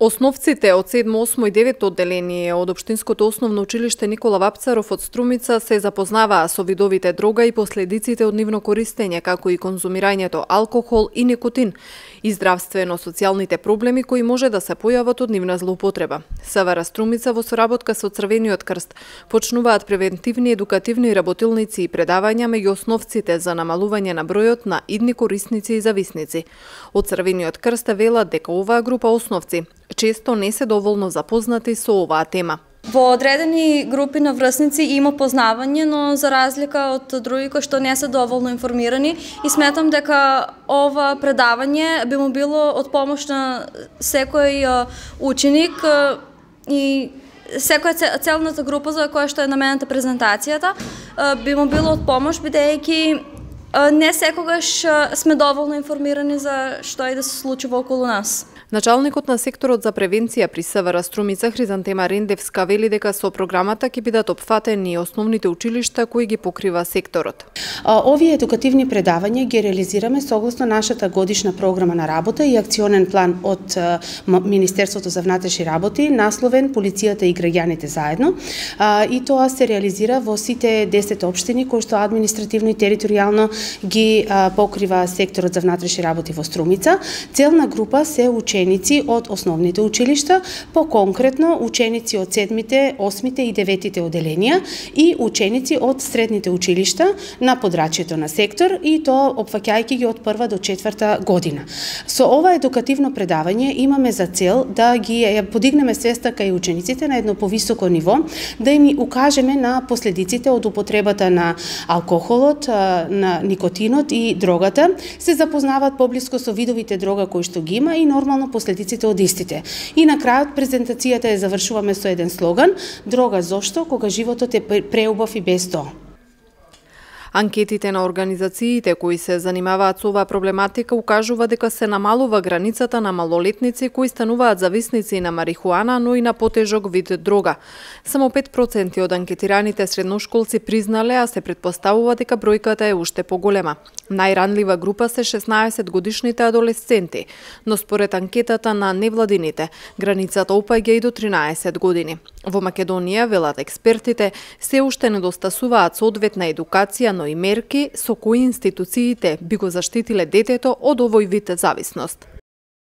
Основците од 7, 8 и 9 одделение од Општинското основно училиште Никола Вапцаров од Струмица се запознаваа со видовите дрога и последиците од нивно користење, како и конзумирањето алкохол и никотин, и здравствено-социјалните проблеми кои може да се појават од нивна злоупотреба. СВР Струмица во соработка со Црвениот крст почнуваат превентивни едукативни работилници и предавања меѓу основците за намалување на бројот на идни корисници и зависници. Од Црвениот крст велат дека оваа група основци често не се доволно запознати со оваа тема. Во одредени групи на врсници има познавање, но за разлика од други кои што не се доволно информирани, и сметам дека ова предавање би му било од помош на секој ученик и целната група за која што е намената презентацијата би му било од помош, бидејќи не секогаш сме доволно информирани за што и да се случува околу нас. Началникот на секторот за превенција при СВР Струмица Хризантема Рендевска вели дека со програмата ќе бидат опфатени основните училишта кои ги покрива секторот. Овие едукативни предавања ги реализираме согласно нашата годишна програма на работа и акционен план од Министерството за внатрешни работи, насловен Полицијата и граѓаните заедно. И тоа се реализира во сите 10 општини кои што административно и територијално ги покрива секторот за внатрешни работи во Струмица. Целна група се ученици од основните училишта, по-конкретно ученици од 7, 8 и 9 одделенија и ученици од средните училишта на подрачјето на сектор, и тоа опфаќајќи ги од 1 до 4 година. Со ова едукативно предавање имаме за цел да ги подигнеме свеста кај учениците на едно повисоко ниво, да им укажеме на последиците од употребата на алкохолот, на никотинот и дрогата, се запознаваат поблиско со видовите дрога кои што ги има и нормално последиците од истите. И на крајот презентацијата ја завршуваме со еден слоган: дрога зошто, кога животот е преубав и без тоа. Анкетите на организациите кои се занимаваат со оваа проблематика укажува дека се намалува границата на малолетници кои стануваат зависници на марихуана, но и на потежок вид дрога. Само 5% од анкетираните средношколци признале, а се претпоставува дека бројката е уште поголема. Најранлива група се 16 годишните адолесценти, но според анкетата на невладините, границата опаѓа и до 13 години. Во Македонија, велат експертите, се уште недостасуваат соодветна едукација, но и мерки со кои институциите би го заштитиле детето од овој вид зависност.